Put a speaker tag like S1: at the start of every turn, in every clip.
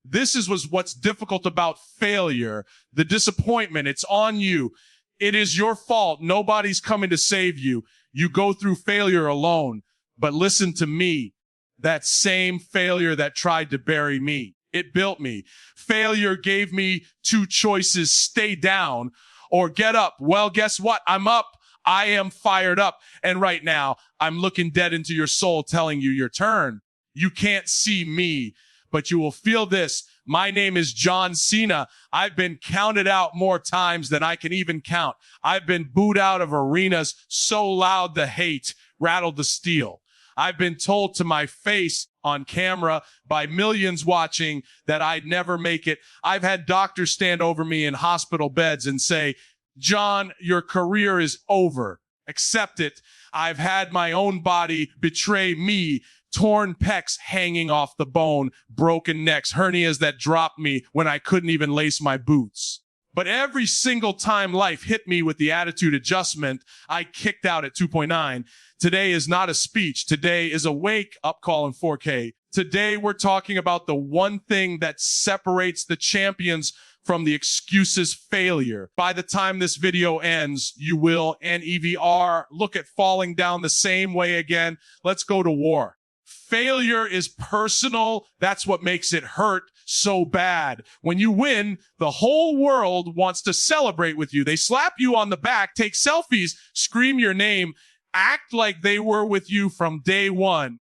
S1: was what's difficult about failure. The disappointment, it's on you. It is your fault. Nobody's coming to save you. You go through failure alone. But listen to me. That same failure that tried to bury me, it built me. Failure gave me two choices: stay down or get up. Well, guess what? I'm up. I am fired up. And right now, I'm looking dead into your soul, telling you your turn. You can't see me, but you will feel this. My name is John Cena. I've been counted out more times than I can even count. I've been booed out of arenas so loud the hate rattled the steel. I've been told to my face on camera by millions watching that I'd never make it. I've had doctors stand over me in hospital beds and say, John, your career is over. Accept it. I've had my own body betray me. Torn pecs hanging off the bone, broken necks, hernias that dropped me when I couldn't even lace my boots. But every single time life hit me with the attitude adjustment, I kicked out at 2.9. Today is not a speech. Today is a wake-up call in 4K. Today we're talking about the one thing that separates the champions from the excuses: failure. By the time this video ends, you will, and EVR, look at falling down the same way again. Let's go to war. Failure is personal. That's what makes it hurt so bad. When you win, the whole world wants to celebrate with you. They slap you on the back, take selfies, scream your name, act like they were with you from day one.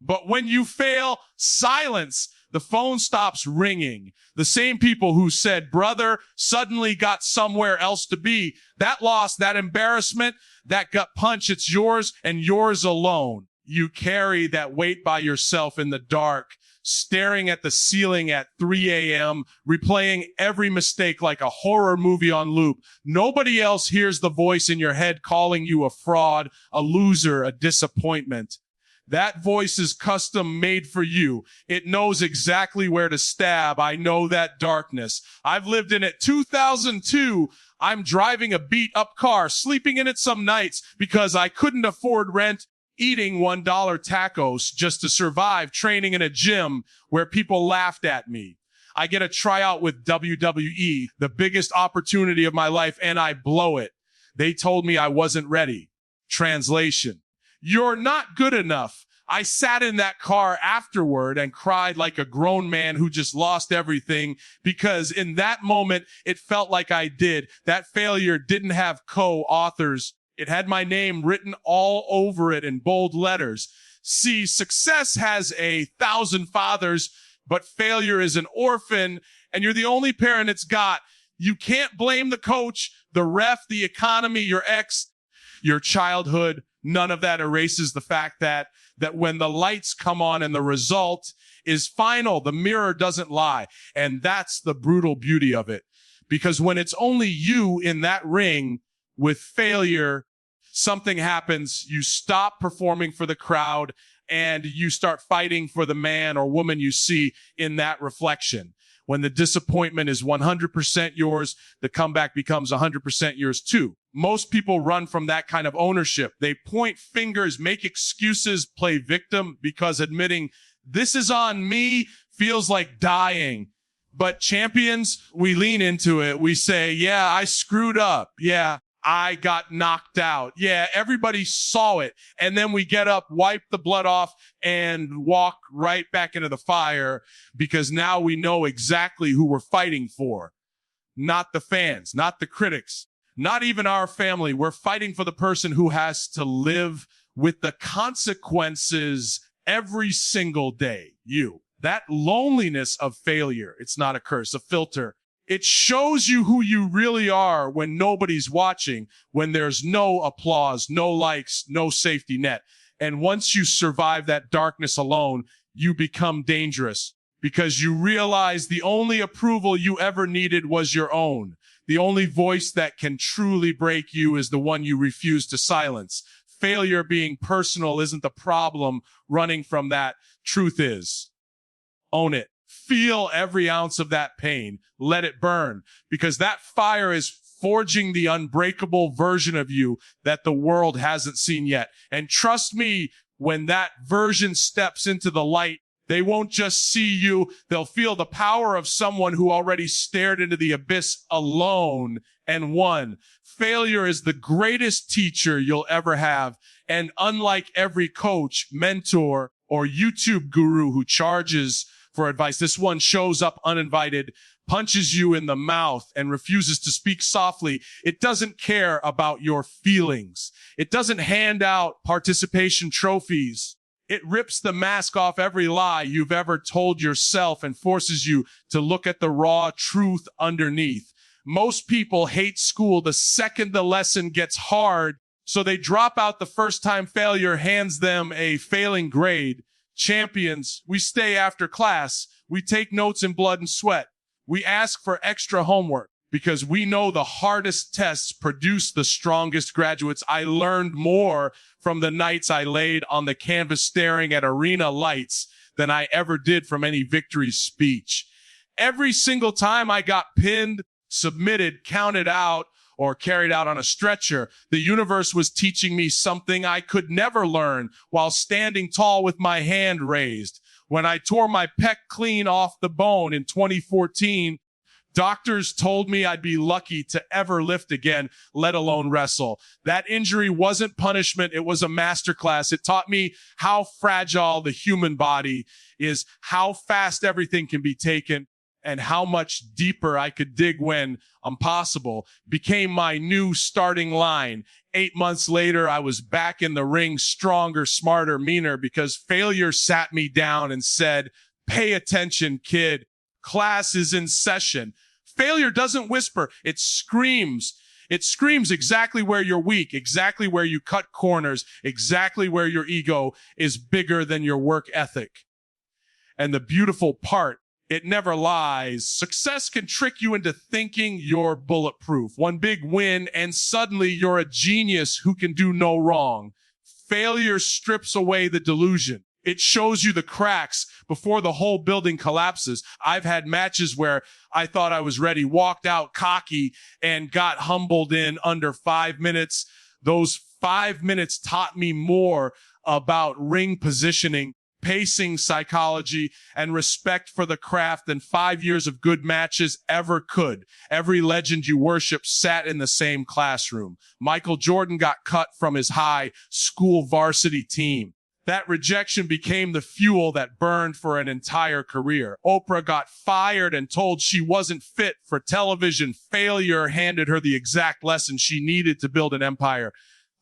S1: But when you fail, silence. The phone stops ringing. The same people who said, brother, suddenly got somewhere else to be. That loss, that embarrassment, that gut punch, it's yours and yours alone. You carry that weight by yourself in the dark, staring at the ceiling at 3 a.m., replaying every mistake like a horror movie on loop. Nobody else hears the voice in your head calling you a fraud, a loser, a disappointment. That voice is custom made for you. It knows exactly where to stab. I know that darkness. I've lived in it. 2002, I'm driving a beat up car, sleeping in it some nights because I couldn't afford rent, eating $1 tacos just to survive, training in a gym where people laughed at me. I get a tryout with WWE, the biggest opportunity of my life, and I blow it. They told me I wasn't ready. Translation: you're not good enough. I sat in that car afterward and cried like a grown man who just lost everything, because in that moment, it felt like I did. That failure didn't have co-authors. It had my name written all over it in bold letters. See, success has 1,000 fathers, but failure is an orphan, and you're the only parent it's got. You can't blame the coach, the ref, the economy, your ex, your childhood. None of that erases the fact that when the lights come on and the result is final, the mirror doesn't lie. And that's the brutal beauty of it. Because when it's only you in that ring with failure, something happens. You stop performing for the crowd and you start fighting for the man or woman you see in that reflection. When the disappointment is 100% yours, the comeback becomes 100% yours too. Most people run from that kind of ownership. They point fingers, make excuses, play victim, because admitting this is on me feels like dying. But champions, we lean into it. We say, yeah, I screwed up. Yeah, I got knocked out. Yeah, everybody saw it. And then we get up, wipe the blood off, and walk right back into the fire, because now we know exactly who we're fighting for. Not the fans, not the critics, not even our family. We're fighting for the person who has to live with the consequences every single day. You. That loneliness of failure, it's not a curse, a filter. It shows you who you really are when nobody's watching, when there's no applause, no likes, no safety net. And once you survive that darkness alone, you become dangerous, because you realize the only approval you ever needed was your own. The only voice that can truly break you is the one you refuse to silence. Failure being personal isn't the problem. Running from that, truth is. Own it. Feel every ounce of that pain. Let it burn, because that fire is forging the unbreakable version of you that the world hasn't seen yet. And trust me, when that version steps into the light, They won't just see you. They'll feel the power of someone who already stared into the abyss alone and won. Failure is the greatest teacher you'll ever have. And unlike every coach, mentor, or YouTube guru who charges for advice, this one shows up uninvited, punches you in the mouth, and refuses to speak softly. It doesn't care about your feelings. It doesn't hand out participation trophies. It rips the mask off every lie you've ever told yourself and forces you to look at the raw truth underneath. Most people hate school the second the lesson gets hard, so they drop out the first time failure hands them a failing grade. Champions, we stay after class. We take notes in blood and sweat. We ask for extra homework because we know the hardest tests produce the strongest graduates. I learned more from the nights I laid on the canvas staring at arena lights than I ever did from any victory speech. Every single time I got pinned, submitted, counted out, or carried out on a stretcher, the universe was teaching me something I could never learn while standing tall with my hand raised. When I tore my pec clean off the bone in 2014, doctors told me I'd be lucky to ever lift again, let alone wrestle. That injury wasn't punishment. It was a masterclass. It taught me how fragile the human body is, how fast everything can be taken, and how much deeper I could dig when impossible became my new starting line. 8 months later, I was back in the ring, stronger, smarter, meaner, because failure sat me down and said, pay attention, kid. Class is in session. Failure doesn't whisper. It screams. It screams exactly where you're weak, exactly where you cut corners, exactly where your ego is bigger than your work ethic. And the beautiful part, it never lies. Success can trick you into thinking you're bulletproof. One big win, and suddenly you're a genius who can do no wrong. Failure strips away the delusion. It shows you the cracks before the whole building collapses. I've had matches where I thought I was ready, walked out cocky, and got humbled in under 5 minutes. Those 5 minutes taught me more about ring positioning, pacing psychology, and respect for the craft than 5 years of good matches ever could. Every legend you worship sat in the same classroom. Michael Jordan got cut from his high school varsity team. That rejection became the fuel that burned for an entire career. Oprah got fired and told she wasn't fit for television. Failure handed her the exact lesson she needed to build an empire.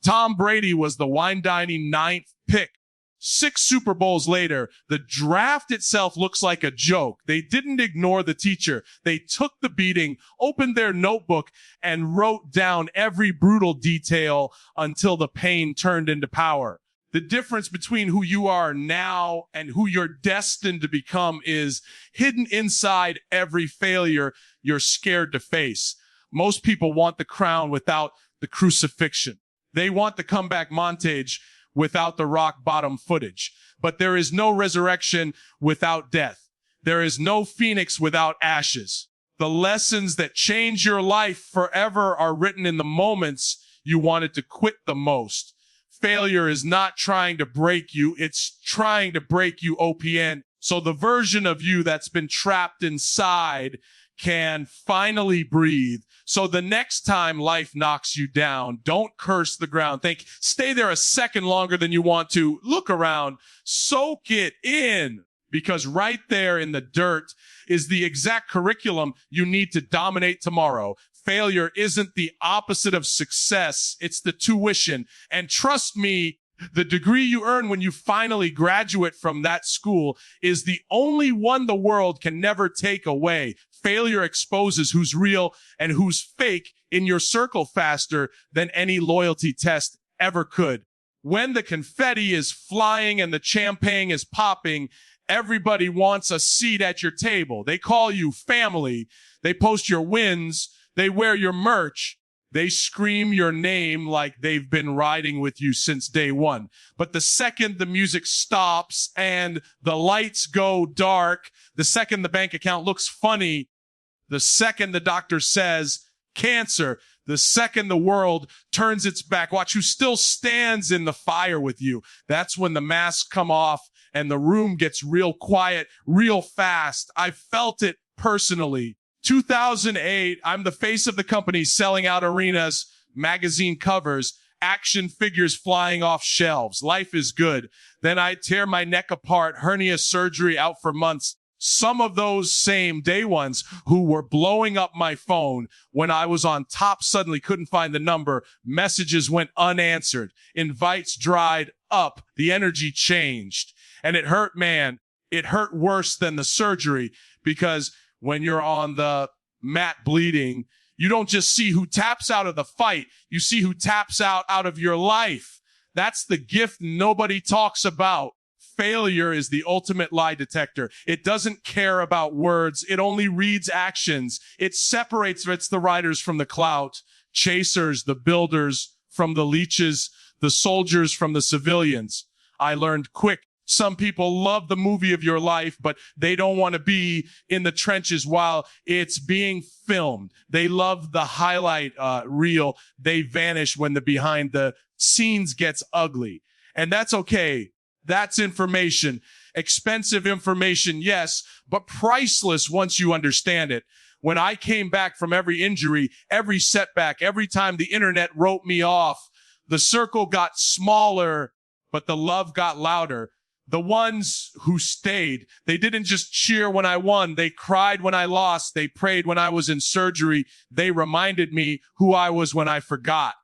S1: Tom Brady was the wine-dining 9th pick. 6 Super Bowls later, the draft itself looks like a joke. They didn't ignore the teacher. They took the beating, opened their notebook, and wrote down every brutal detail until the pain turned into power. The difference between who you are now and who you're destined to become is hidden inside every failure you're scared to face. Most people want the crown without the crucifixion. They want the comeback montage without the rock bottom footage. But there is no resurrection without death. There is no phoenix without ashes. The lessons that change your life forever are written in the moments you wanted to quit the most. Failure is not trying to break you. It's trying to break you OPN. So the version of you that's been trapped inside can finally breathe. So the next time life knocks you down, don't curse the ground. Stay there a second longer than you want to. Look around, soak it in, because right there in the dirt is the exact curriculum you need to dominate tomorrow. Failure isn't the opposite of success. It's the tuition. And trust me, the degree you earn when you finally graduate from that school is the only one the world can never take away. Failure exposes who's real and who's fake in your circle faster than any loyalty test ever could. When the confetti is flying and the champagne is popping, everybody wants a seat at your table. They call you family. They post your wins. They wear your merch. They scream your name like they've been riding with you since day one. But the second the music stops and the lights go dark, the second the bank account looks funny, the second the doctor says cancer, the second the world turns its back, watch who still stands in the fire with you. That's when the masks come off and the room gets real quiet, real fast. I felt it personally. 2008, I'm the face of the company selling out arenas, magazine covers, action figures flying off shelves. Life is good. Then I tear my neck apart, hernia surgery out for months. Some of those same day ones who were blowing up my phone when I was on top suddenly couldn't find the number. Messages went unanswered. Invites dried up. The energy changed. And it hurt, man. It hurt worse than the surgery, because when you're on the mat bleeding, you don't just see who taps out of the fight. You see who taps out of your life. That's the gift nobody talks about. Failure is the ultimate lie detector. It doesn't care about words. It only reads actions. It separates the riders from the clout, chasers, the builders from the leeches, the soldiers from the civilians. I learned quick. Some people love the movie of your life, but they don't want to be in the trenches while it's being filmed. They love the highlight reel. They vanish when the behind the scenes gets ugly. And that's okay. That's information. Expensive information, yes, but priceless once you understand it. When I came back from every injury, every setback, every time the internet wrote me off, the circle got smaller, but the love got louder. The ones who stayed, they didn't just cheer when I won. They cried when I lost. They prayed when I was in surgery. They reminded me who I was when I forgot.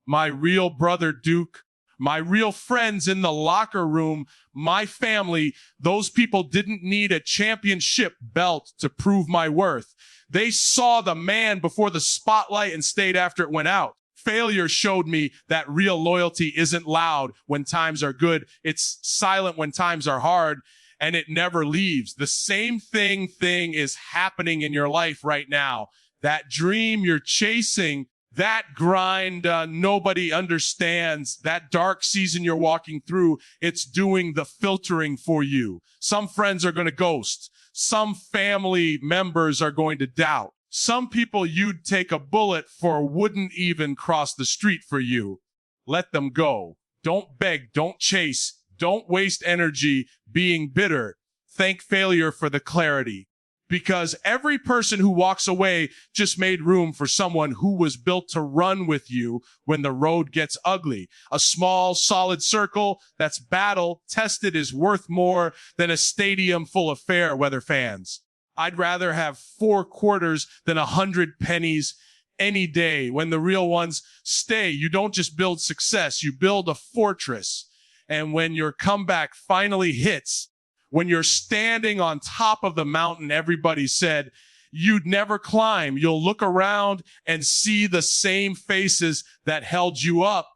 S1: My real brother, Duke, my real friends in the locker room, my family, those people didn't need a championship belt to prove my worth. They saw the man before the spotlight and stayed after it went out. Failure showed me that real loyalty isn't loud when times are good. It's silent when times are hard, and it never leaves. The same thing is happening in your life right now. That dream you're chasing, that grind nobody understands, that dark season you're walking through, it's doing the filtering for you. Some friends are going to ghost. Some family members are going to doubt. Some people you'd take a bullet for wouldn't even cross the street for you. Let them go. Don't beg. Don't chase. Don't waste energy being bitter. Thank failure for the clarity. Because every person who walks away just made room for someone who was built to run with you when the road gets ugly. A small, solid circle that's battle tested is worth more than a stadium full of fair weather fans. I'd rather have 4 quarters than 100 pennies any day. When the real ones stay, you don't just build success, you build a fortress. And when your comeback finally hits, when you're standing on top of the mountain, everybody said you'd never climb. You'll look around and see the same faces that held you up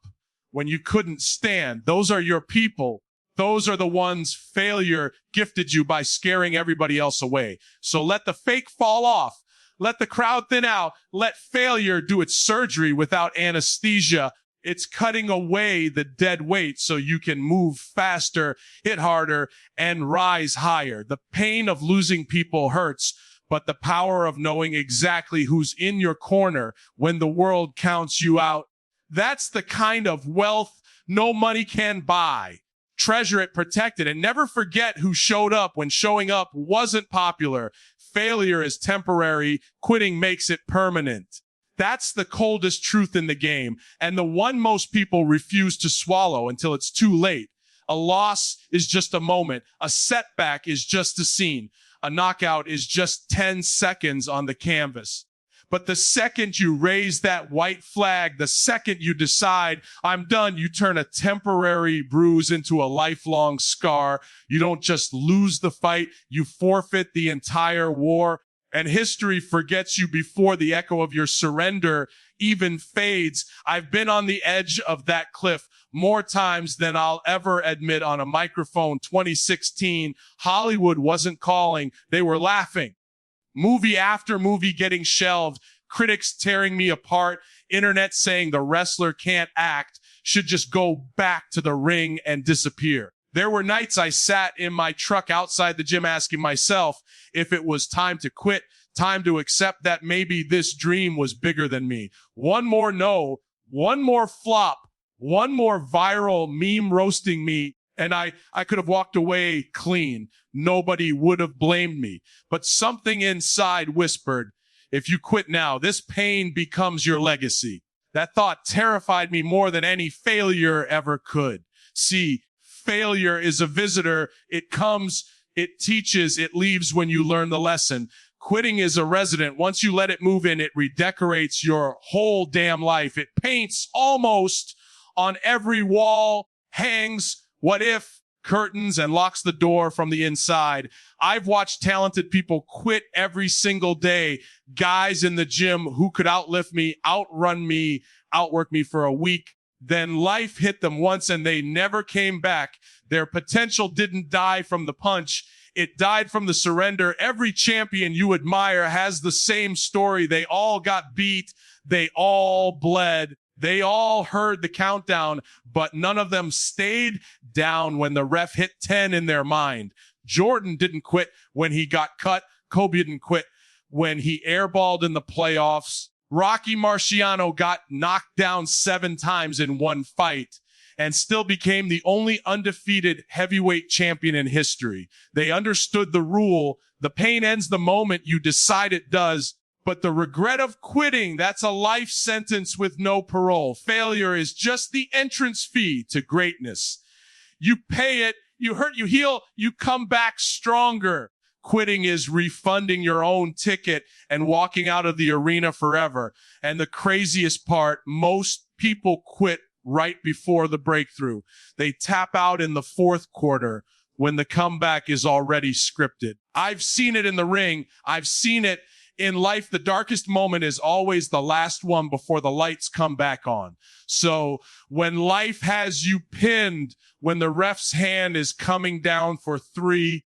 S1: when you couldn't stand. Those are your people. Those are the ones failure gifted you by scaring everybody else away. So let the fake fall off. Let the crowd thin out. Let failure do its surgery without anesthesia. It's cutting away the dead weight so you can move faster, hit harder, and rise higher. The pain of losing people hurts, but the power of knowing exactly who's in your corner when the world counts you out, that's the kind of wealth no money can buy. Treasure it, protect it, and never forget who showed up when showing up wasn't popular. Failure is temporary. Quitting makes it permanent. That's the coldest truth in the game, and the one most people refuse to swallow until it's too late. A loss is just a moment. A setback is just a scene. A knockout is just 10 seconds on the canvas. But the second you raise that white flag, the second you decide, I'm done, you turn a temporary bruise into a lifelong scar. You don't just lose the fight, you forfeit the entire war. And history forgets you before the echo of your surrender even fades. I've been on the edge of that cliff more times than I'll ever admit on a microphone. 2016, Hollywood wasn't calling, they were laughing. Movie after movie getting shelved, critics tearing me apart, internet saying the wrestler can't act, should just go back to the ring and disappear. There were nights I sat in my truck outside the gym asking myself if it was time to quit, time to accept that maybe this dream was bigger than me. One more no, one more flop, one more viral meme roasting me, And I could have walked away clean. Nobody would have blamed me. But something inside whispered, if you quit now, this pain becomes your legacy. That thought terrified me more than any failure ever could. See, failure is a visitor. It comes, it teaches, it leaves when you learn the lesson. Quitting is a resident. Once you let it move in, it redecorates your whole damn life. It paints almost on every wall, hangs what if curtains, and locks the door from the inside. I've watched talented people quit every single day. Guys in the gym who could outlift me, outrun me, outwork me for a week. Then life hit them once and they never came back. Their potential didn't die from the punch. It died from the surrender. Every champion you admire has the same story. They all got beat. They all bled. They all heard the countdown, but none of them stayed down when the ref hit 10 in their mind. Jordan didn't quit when he got cut. Kobe didn't quit when he airballed in the playoffs. Rocky Marciano got knocked down 7 times in one fight and still became the only undefeated heavyweight champion in history. They understood the rule. The pain ends the moment you decide it does. But the regret of quitting, that's a life sentence with no parole. Failure is just the entrance fee to greatness. You pay it, you hurt, you heal, you come back stronger. Quitting is refunding your own ticket and walking out of the arena forever. And the craziest part, most people quit right before the breakthrough. They tap out in the fourth quarter when the comeback is already scripted. I've seen it in the ring. I've seen it in life. The darkest moment is always the last one before the lights come back on. So when life has you pinned, when the ref's hand is coming down for 3,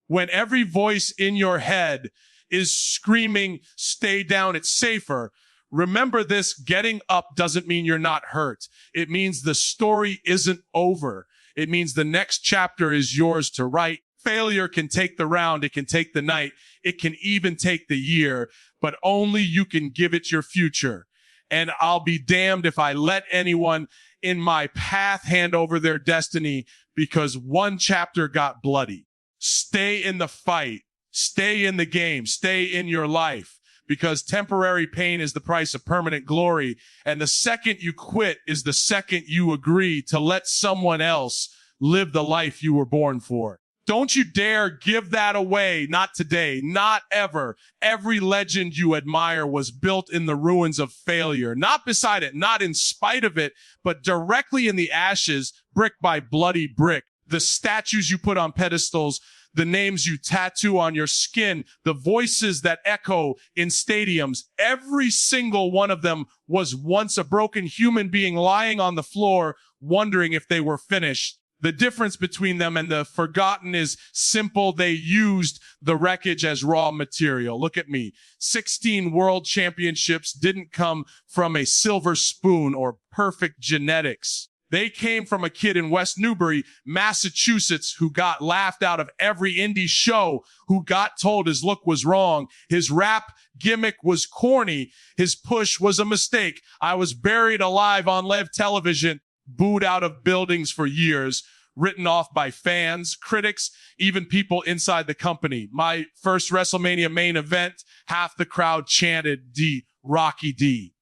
S1: when every voice in your head is screaming, stay down, it's safer. Remember this, getting up doesn't mean you're not hurt. It means the story isn't over. It means the next chapter is yours to write. Failure can take the round, it can take the night, it can even take the year, but only you can give it your future. And I'll be damned if I let anyone in my path hand over their destiny because one chapter got bloody. Stay in the fight, stay in the game, stay in your life, because temporary pain is the price of permanent glory. And the second you quit is the second you agree to let someone else live the life you were born for. Don't you dare give that away. Not today, not ever. Every legend you admire was built in the ruins of failure, not beside it, not in spite of it, but directly in the ashes, brick by bloody brick. The statues you put on pedestals, the names you tattoo on your skin, the voices that echo in stadiums, every single one of them was once a broken human being lying on the floor, wondering if they were finished. The difference between them and the forgotten is simple. They used the wreckage as raw material. Look at me. 16 world championships didn't come from a silver spoon or perfect genetics. They came from a kid in West Newbury, Massachusetts, who got laughed out of every indie show, who got told his look was wrong. His rap gimmick was corny. His push was a mistake. I was buried alive on live television, booed out of buildings for years, written off by fans, critics, even people inside the company. My first WrestleMania main event, half the crowd chanted D, Rocky D,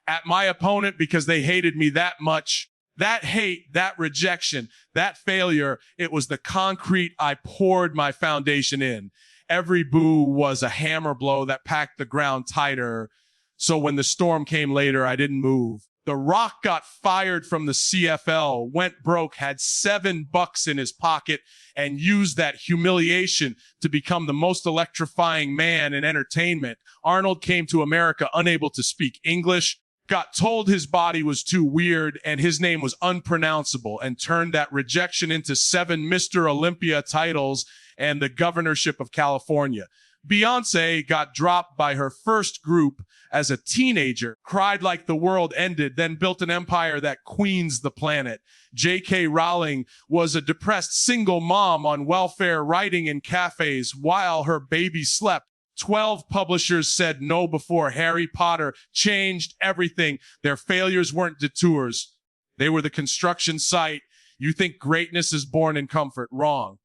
S1: at my opponent because they hated me that much. That hate, that rejection, that failure, it was the concrete I poured my foundation in. Every boo was a hammer blow that packed the ground tighter. So when the storm came later, I didn't move. The Rock got fired from the CFL, went broke, had $7 in his pocket, and used that humiliation to become the most electrifying man in entertainment. Arnold came to America unable to speak English, got told his body was too weird and his name was unpronounceable, and turned that rejection into 7 Mr. Olympia titles and the governorship of California. Beyonce got dropped by her first group as a teenager, cried like the world ended, then built an empire that queens the planet. J.K. Rowling was a depressed single mom on welfare, writing in cafes while her baby slept. 12 publishers said no before Harry Potter changed everything. Their failures weren't detours. They were the construction site You think greatness is born in comfort. Wrong.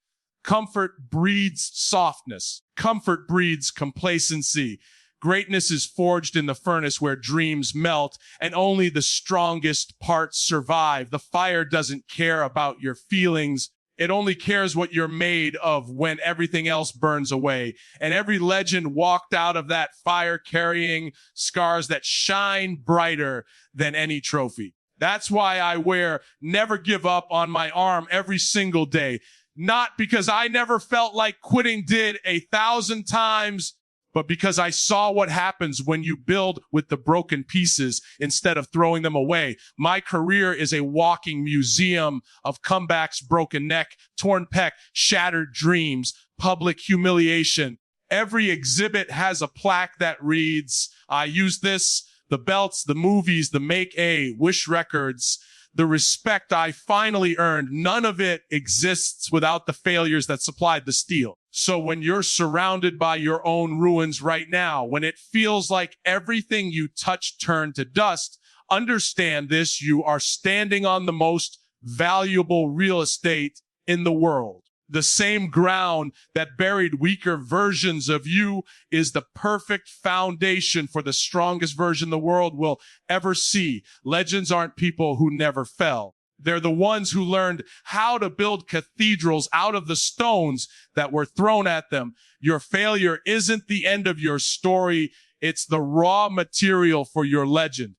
S1: Comfort breeds softness. Comfort breeds complacency. Greatness is forged in the furnace where dreams melt and only the strongest parts survive. The fire doesn't care about your feelings. It only cares what you're made of when everything else burns away. And every legend walked out of that fire carrying scars that shine brighter than any trophy. That's why I wear never give up on my arm every single day. Not because I never felt like quitting did 1,000 times, but because I saw what happens when you build with the broken pieces instead of throwing them away. My career is a walking museum of comebacks, broken neck, torn pec, shattered dreams, public humiliation. Every exhibit has a plaque that reads, I use this, the belts, the movies, the make A, Wish records, the respect I finally earned. None of it exists without the failures that supplied the steel. So when you're surrounded by your own ruins right now, when it feels like everything you touch turned to dust, understand this: you are standing on the most valuable real estate in the world. The same ground that buried weaker versions of you is the perfect foundation for the strongest version the world will ever see. Legends aren't people who never fell. They're the ones who learned how to build cathedrals out of the stones that were thrown at them. Your failure isn't the end of your story. It's the raw material for your legend.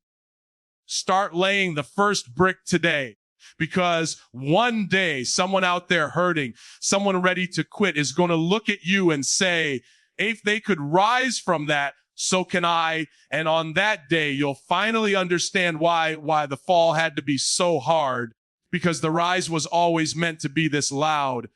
S1: Start laying the first brick today, because one day someone out there hurting, someone ready to quit is going to look at you and say, if they could rise from that, so can I. And on that day, you'll finally understand why the fall had to be so hard, because the rise was always meant to be this loud.